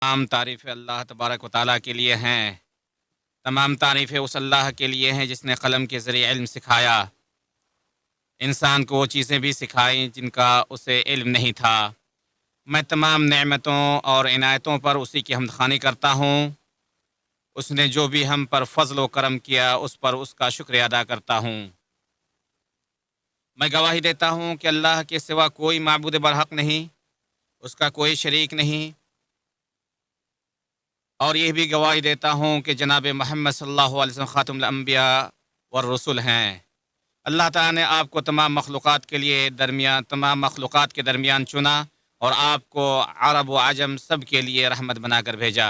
تمام تعریفیں اللہ تبارک و تعالیٰ کے لیے ہیں۔ تمام تعریفیں اس اللہ کے لیے ہیں جس نے قلم کے ذریعے علم سکھایا، انسان کو وہ چیزیں بھی سکھائیں جن کا اسے علم نہیں تھا۔ میں تمام نعمتوں اور عنایتوں پر اسی کی حمد خوانی کرتا ہوں۔ اس نے جو بھی ہم پر فضل و کرم کیا اس پر اس کا شکریہ ادا کرتا ہوں۔ میں گواہی دیتا ہوں کہ اللہ کے سوا کوئی معبود برحق نہیں، اس کا کوئی شریک نہیں، اور یہ بھی گواہی دیتا ہوں کہ جناب محمد صلی اللہ علیہ وسلم خاتم الانبیاء والرسل ہیں۔ اللہ تعالیٰ نے آپ کو تمام مخلوقات کے درمیان چنا اور آپ کو عرب و عجم سب کے لیے رحمت بنا کر بھیجا۔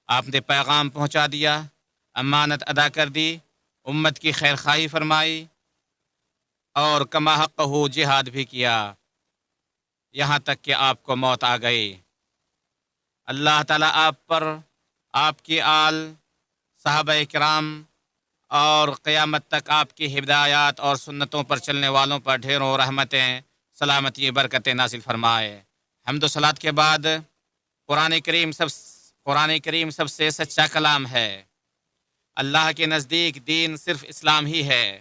آپ نے پیغام پہنچا دیا، امانت ادا کر دی، امت کی خیر خواہی فرمائی اور کما حقہ جہاد بھی کیا، یہاں تک کہ آپ کو موت آ گئی۔ اللہ تعالیٰ آپ پر، آپ کی آل، صحابہ کرام اور قیامت تک آپ کی ہدایات اور سنتوں پر چلنے والوں پر ڈھیروں رحمتیں، سلامتی، برکتیں نازل فرمائے۔ حمد و صلات کے بعد قرآن کریم سب سے سچا کلام ہے۔ اللہ کے نزدیک دین صرف اسلام ہی ہے۔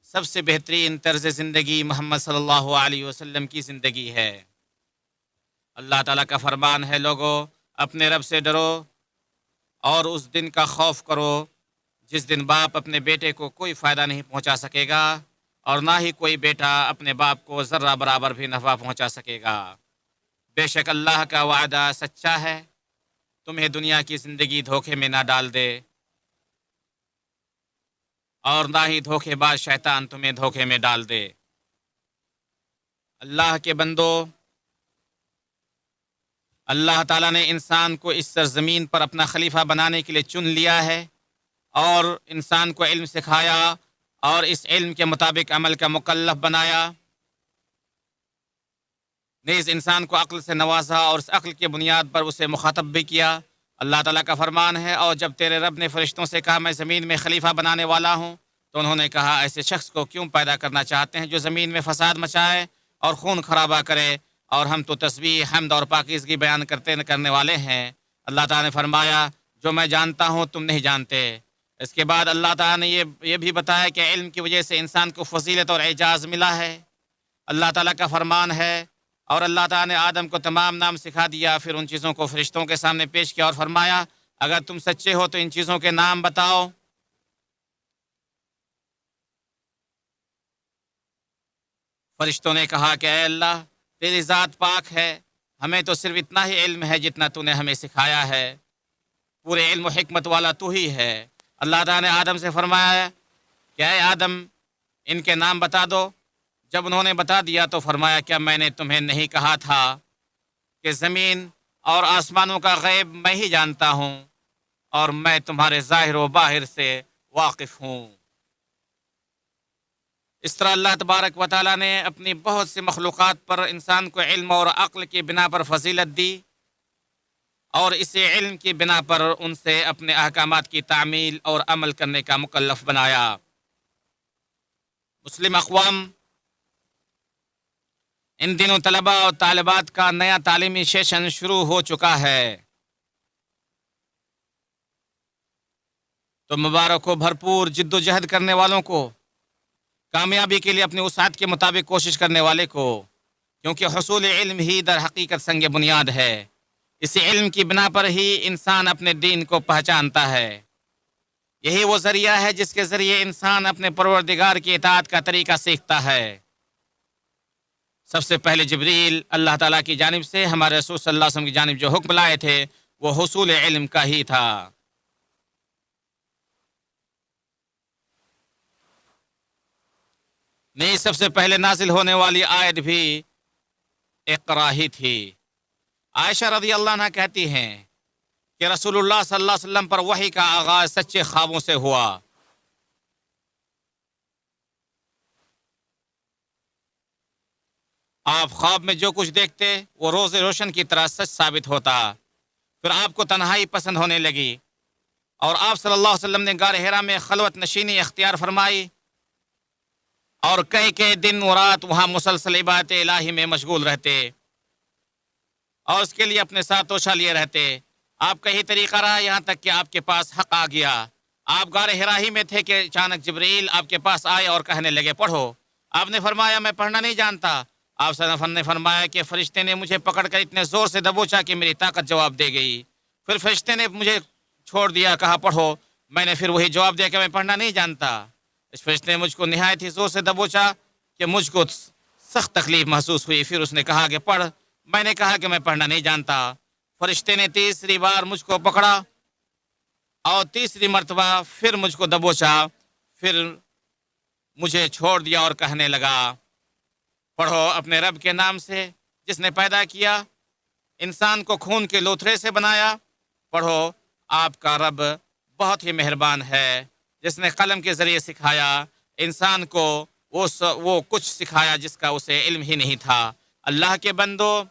سب سے بہترین طرز زندگی محمد صلی اللہ علیہ وسلم کی زندگی ہے۔ اللہ تعالیٰ کا فرمان ہے، لوگو اپنے رب سے ڈرو اور اس دن کا خوف کرو جس دن باپ اپنے بیٹے کو کوئی فائدہ نہیں پہنچا سکے گا اور نہ ہی کوئی بیٹا اپنے باپ کو ذرہ برابر بھی نفع پہنچا سکے گا۔ بے شک اللہ کا وعدہ سچا ہے، تمہیں دنیا کی زندگی دھوکے میں نہ ڈال دے اور نہ ہی دھوکے باز شیطان تمہیں دھوکے میں ڈال دے۔ اللہ کے بندو، اللہ تعالیٰ نے انسان کو اس سرزمین پر اپنا خلیفہ بنانے کے لیے چن لیا ہے اور انسان کو علم سکھایا اور اس علم کے مطابق عمل کا مکلف بنایا۔ نیز انسان کو عقل سے نوازا اور اس عقل کی بنیاد پر اسے مخاطب بھی کیا۔ اللہ تعالیٰ کا فرمان ہے، اور جب تیرے رب نے فرشتوں سے کہا میں زمین میں خلیفہ بنانے والا ہوں، تو انہوں نے کہا ایسے شخص کو کیوں پیدا کرنا چاہتے ہیں جو زمین میں فساد مچائے اور خون خرابہ کرے، اور ہم تو تسبیح، حمد اور پاکیزگی بیان کرنے والے ہیں۔ اللہ تعالیٰ نے فرمایا جو میں جانتا ہوں تم نہیں جانتے۔ اس کے بعد اللہ تعالیٰ نے یہ بھی بتایا کہ علم کی وجہ سے انسان کو فضیلت اور اعجاز ملا ہے۔ اللہ تعالیٰ کا فرمان ہے، اور اللہ تعالیٰ نے آدم کو تمام نام سکھا دیا، پھر ان چیزوں کو فرشتوں کے سامنے پیش کیا اور فرمایا اگر تم سچے ہو تو ان چیزوں کے نام بتاؤ۔ فرشتوں نے کہا کہ اے اللہ، تیری ذات پاک ہے، ہمیں تو صرف اتنا ہی علم ہے جتنا تو نے ہمیں سکھایا ہے، پورے علم و حکمت والا تو ہی ہے۔ اللہ تعالیٰ نے آدم سے فرمایا کہ اے آدم، ان کے نام بتا دو۔ جب انہوں نے بتا دیا تو فرمایا کیا میں نے تمہیں نہیں کہا تھا کہ زمین اور آسمانوں کا غیب میں ہی جانتا ہوں اور میں تمہارے ظاہر و باہر سے واقف ہوں۔ اس طرح اللہ تبارک و تعالیٰ نے اپنی بہت سی مخلوقات پر انسان کو علم اور عقل کی بنا پر فضیلت دی، اور اسی علم کی بنا پر ان سے اپنے احکامات کی تعمیل اور عمل کرنے کا مکلف بنایا۔ مسلم اقوام ان دنوں طلباء اور طالبات کا نیا تعلیمی سیشن شروع ہو چکا ہے، تو مبارک ہو بھرپور جد و جہد کرنے والوں کو، کامیابی کے لیے اپنی وسعت کے مطابق کوشش کرنے والے کو، کیونکہ حصول علم ہی در حقیقت سنگ بنیاد ہے۔ اسی علم کی بنا پر ہی انسان اپنے دین کو پہچانتا ہے۔ یہی وہ ذریعہ ہے جس کے ذریعے انسان اپنے پروردگار کی اطاعت کا طریقہ سیکھتا ہے۔ سب سے پہلے جبریل اللہ تعالیٰ کی جانب سے ہمارے رسول صلی اللہ علیہ وسلم کی جانب جو حکم لائے تھے وہ حصول علم کا ہی تھا۔ نہیں، سب سے پہلے نازل ہونے والی آیت بھی اقرا ہی تھی۔ عائشہ رضی اللہ عنہ کہتی ہیں کہ رسول اللہ صلی اللہ علیہ وسلم پر وحی کا آغاز سچے خوابوں سے ہوا۔ آپ خواب میں جو کچھ دیکھتے وہ روز روشن کی طرح سچ ثابت ہوتا۔ پھر آپ کو تنہائی پسند ہونے لگی اور آپ صلی اللہ علیہ وسلم نے غار حرا میں خلوت نشینی اختیار فرمائی اور کئی دن و رات وہاں مسلسل عبادت الہی میں مشغول رہتے، اور اس کے لیے اپنے ساتھ توشہ لیے رہتے۔ آپ کا ہی طریقہ رہا یہاں تک کہ آپ کے پاس حق آ گیا۔ آپ غار حرا ہی میں تھے کہ اچانک جبرائیل آپ کے پاس آئے اور کہنے لگے پڑھو۔ آپ نے فرمایا میں پڑھنا نہیں جانتا۔ آپ صلی اللہ علیہ وسلم نے فرمایا کہ فرشتے نے مجھے پکڑ کر اتنے زور سے دبوچا کہ میری طاقت جواب دے گئی۔ پھر فرشتے نے مجھے چھوڑ دیا، کہا پڑھو۔ میں نے پھر وہی جواب دیا کہ میں پڑھنا نہیں جانتا۔ اس فرشتے نے مجھ کو نہایت ہی زور سے دبوچا کہ مجھ کو سخت تکلیف محسوس ہوئی۔ پھر اس نے کہا کہ پڑھ۔ میں نے کہا کہ میں پڑھنا نہیں جانتا۔ فرشتے نے تیسری بار مجھ کو پکڑا اور تیسری مرتبہ پھر مجھ کو دبوچا، پھر مجھے چھوڑ دیا اور کہنے لگا پڑھو اپنے رب کے نام سے جس نے پیدا کیا، انسان کو خون کے لوتھڑے سے بنایا۔ پڑھو آپ کا رب بہت ہی مہربان ہے جس نے قلم کے ذریعے سکھایا انسان کو وہ کچھ سکھایا جس کا اسے علم ہی نہیں تھا۔ اللہ کے بندو،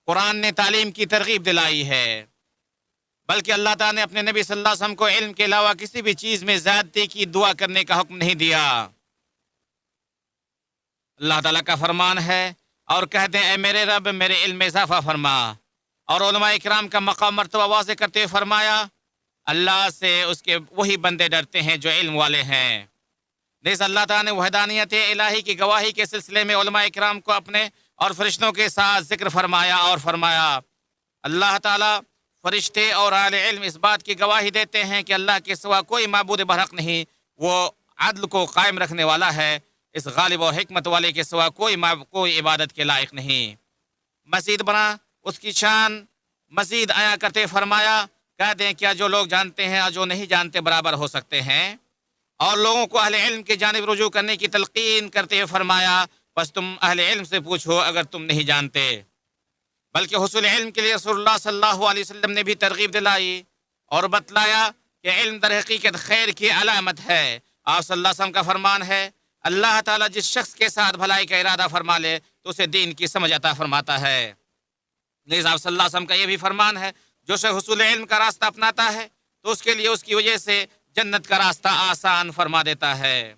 قرآن نے تعلیم کی ترغیب دلائی ہے، بلکہ اللہ تعالیٰ نے اپنے نبی صلی اللہ علیہ وسلم کو علم کے علاوہ کسی بھی چیز میں زیادتی کی دعا کرنے کا حکم نہیں دیا۔ اللہ تعالیٰ کا فرمان ہے اور کہتے ہیں اے میرے رب میرے علم میں اضافہ فرما۔ اور علماء اکرام کا مقام مرتبہ واضح کرتے ہوئے فرمایا اللہ سے اس کے وہی بندے ڈرتے ہیں جو علم والے ہیں۔ نیز اللہ تعالیٰ نے وحدانیت الہی کی گواہی کے سلسلے میں علماء اکرام کو اپنے اور فرشتوں کے ساتھ ذکر فرمایا اور فرمایا اللہ تعالیٰ فرشتے اور اہل علم اس بات کی گواہی دیتے ہیں کہ اللہ کے سوا کوئی معبود برحق نہیں، وہ عدل کو قائم رکھنے والا ہے، اس غالب اور حکمت والے کے سوا کوئی عبادت کے لائق نہیں۔ مزید بنا اس کی شان مزید آیا کرتے فرمایا کہہ دیں کیا جو لوگ جانتے ہیں اور جو نہیں جانتے برابر ہو سکتے ہیں، اور لوگوں کو اہل علم کی جانب رجوع کرنے کی تلقین کرتے ہوئے فرمایا بس تم اہل علم سے پوچھو اگر تم نہیں جانتے۔ بلکہ حصول علم کے لیے رسول اللہ صلی اللہ علیہ وسلم نے بھی ترغیب دلائی اور بتلایا کہ علم در حقیقت خیر کی علامت ہے۔ آپ صلی اللہ علیہ وسلم کا فرمان ہے اللہ تعالیٰ جس شخص کے ساتھ بھلائی کا ارادہ فرما لے تو اسے دین کی سمجھ عطا فرماتا ہے۔ نیز آپ صلی اللہ علیہ وسلم کا یہ بھی فرمان ہے جو شخص حصول علم کا راستہ اپناتا ہے تو اس کے لیے اس کی وجہ سے جنت کا راستہ آسان فرما دیتا ہے۔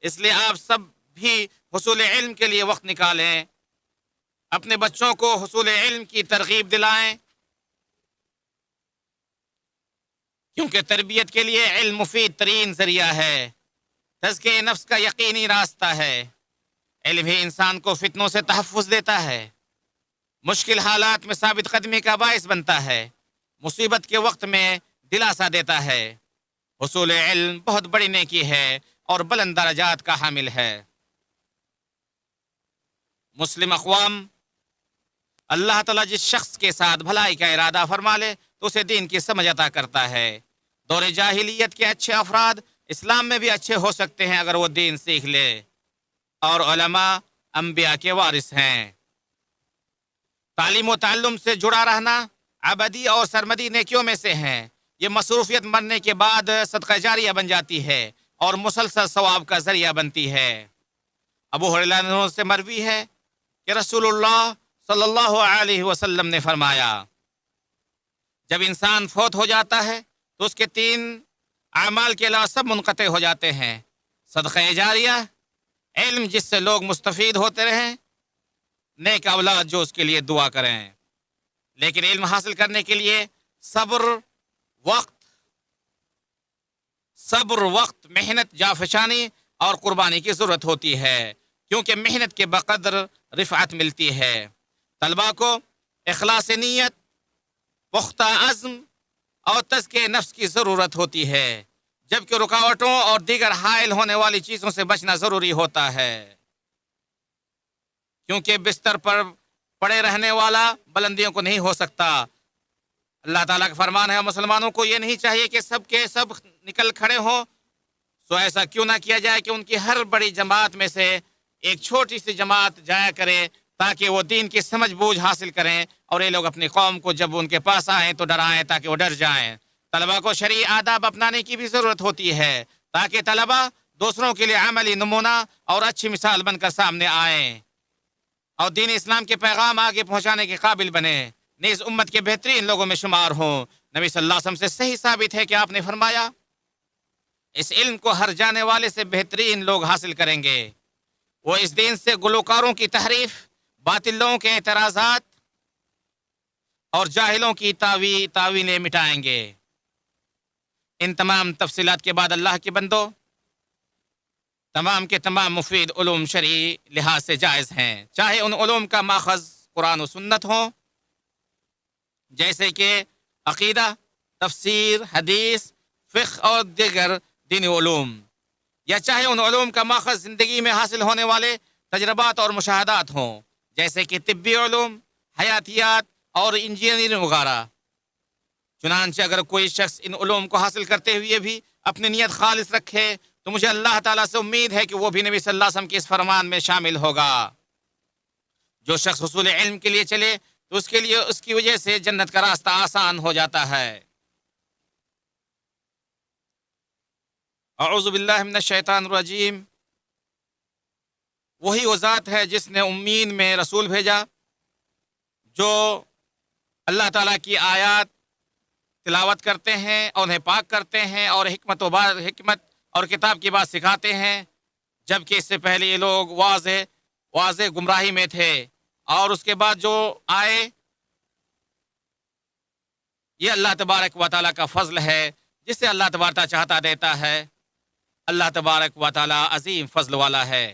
اس لیے آپ سب بھی حصول علم کے لیے وقت نکالیں، اپنے بچوں کو حصول علم کی ترغیب دلائیں، کیونکہ تربیت کے لیے علم مفید ترین ذریعہ ہے، تزکیہ نفس کا یقینی راستہ ہے۔ علم ہی انسان کو فتنوں سے تحفظ دیتا ہے، مشکل حالات میں ثابت قدمی کا باعث بنتا ہے، مصیبت کے وقت میں دلاسا دیتا ہے۔ حصول علم بہت بڑی نیکی ہے اور بلند درجات کا حامل ہے۔ مسلم اقوام اللہ تعالیٰ جس شخص کے ساتھ بھلائی کا ارادہ فرما لے تو اسے دین کی سمجھ عطا کرتا ہے۔ دور جاہلیت کے اچھے افراد اسلام میں بھی اچھے ہو سکتے ہیں اگر وہ دین سیکھ لے، اور علماء انبیاء کے وارث ہیں۔ تعلیم و تعلم سے جڑا رہنا ابدی اور سرمدی نیکیوں میں سے ہیں۔ یہ مصروفیت مرنے کے بعد صدقہ جاریہ بن جاتی ہے اور مسلسل ثواب کا ذریعہ بنتی ہے۔ ابو ہریرہ سے مروی ہے کہ رسول اللہ صلی اللہ علیہ وسلم نے فرمایا جب انسان فوت ہو جاتا ہے تو اس کے 3 اعمال کے علاوہ سب منقطع ہو جاتے ہیں: صدقہ جاریہ، علم جس سے لوگ مستفید ہوتے رہیں، نیک اولاد جو اس کے لیے دعا کریں۔ لیکن علم حاصل کرنے کے لیے صبر، وقت، محنت، جافشانی اور قربانی کی ضرورت ہوتی ہے، کیونکہ محنت کے بقدر رفعت ملتی ہے۔ طلباء کو اخلاص نیت، پختہ عزم اور تزکیہ نفس کی ضرورت ہوتی ہے، جبکہ رکاوٹوں اور دیگر حائل ہونے والی چیزوں سے بچنا ضروری ہوتا ہے، کیونکہ بستر پر پڑے رہنے والا بلندیوں کو نہیں ہو سکتا۔ اللہ تعالیٰ کا فرمان ہے مسلمانوں کو یہ نہیں چاہیے کہ سب کے سب نکل کھڑے ہوں، سو ایسا کیوں نہ کیا جائے کہ ان کی ہر بڑی جماعت میں سے ایک چھوٹی سی جماعت جایا کرے تاکہ وہ دین کی سمجھ بوجھ حاصل کریں، اور یہ لوگ اپنی قوم کو جب ان کے پاس آئیں تو ڈرائیں تاکہ وہ ڈر جائیں۔ طلباء کو شرعی آداب اپنانے کی بھی ضرورت ہوتی ہے تاکہ طلباء دوسروں کے لیے عملی نمونہ اور اچھی مثال بن کر سامنے آئیں اور دین اسلام کے پیغام آگے پہنچانے کے قابل بنے، نیز امت کے بہترین لوگوں میں شمار ہوں۔ نبی صلی اللہ علیہ وسلم سے صحیح ثابت ہے کہ آپ نے فرمایا اس علم کو ہر جانے والے سے بہترین لوگ حاصل کریں گے۔ وہ اس دین سے گلوکاروں کی تحریف، باطل لوگوں کے اعتراضات، اور جاہلوں کی تعویلیں مٹائیں گے۔ ان تمام تفصیلات کے بعد اللہ کے بندو، تمام کے تمام مفید علوم شرعی لحاظ سے جائز ہیں، چاہے ان علوم کا ماخذ قرآن و سنت ہو، جیسے کہ عقیدہ، تفسیر، حدیث، فقہ اور دیگر دینی علوم، یا چاہے ان علوم کا ماخذ زندگی میں حاصل ہونے والے تجربات اور مشاہدات ہوں، جیسے کہ طبی علوم، حیاتیات اور انجینئرنگ وغیرہ۔ چنانچہ اگر کوئی شخص ان علوم کو حاصل کرتے ہوئے بھی اپنی نیت خالص رکھے تو مجھے اللہ تعالیٰ سے امید ہے کہ وہ بھی نبی صلی اللہ علیہ وسلم کے اس فرمان میں شامل ہوگا۔ جو شخص حصول علم کے لیے چلے تو اس کے لیے اس کی وجہ سے جنت کا راستہ آسان ہو جاتا ہے۔ اعوذ باللہ من الشیطان الرجیم۔ وہی وہ ذات ہے جس نے امین میں رسول بھیجا جو اللہ تعالیٰ کی آیات تلاوت کرتے ہیں اور انہیں پاک کرتے ہیں اور حکمت اور کتاب کی بات سکھاتے ہیں، جبکہ اس سے پہلے یہ لوگ واضح گمراہی میں تھے، اور اس کے بعد جو آئے یہ اللہ تبارک و تعالیٰ کا فضل ہے، جس سے اللہ تبارک و تعالیٰ چاہتا دیتا ہے۔ اللہ تبارک و تعالیٰ عظیم فضل والا ہے۔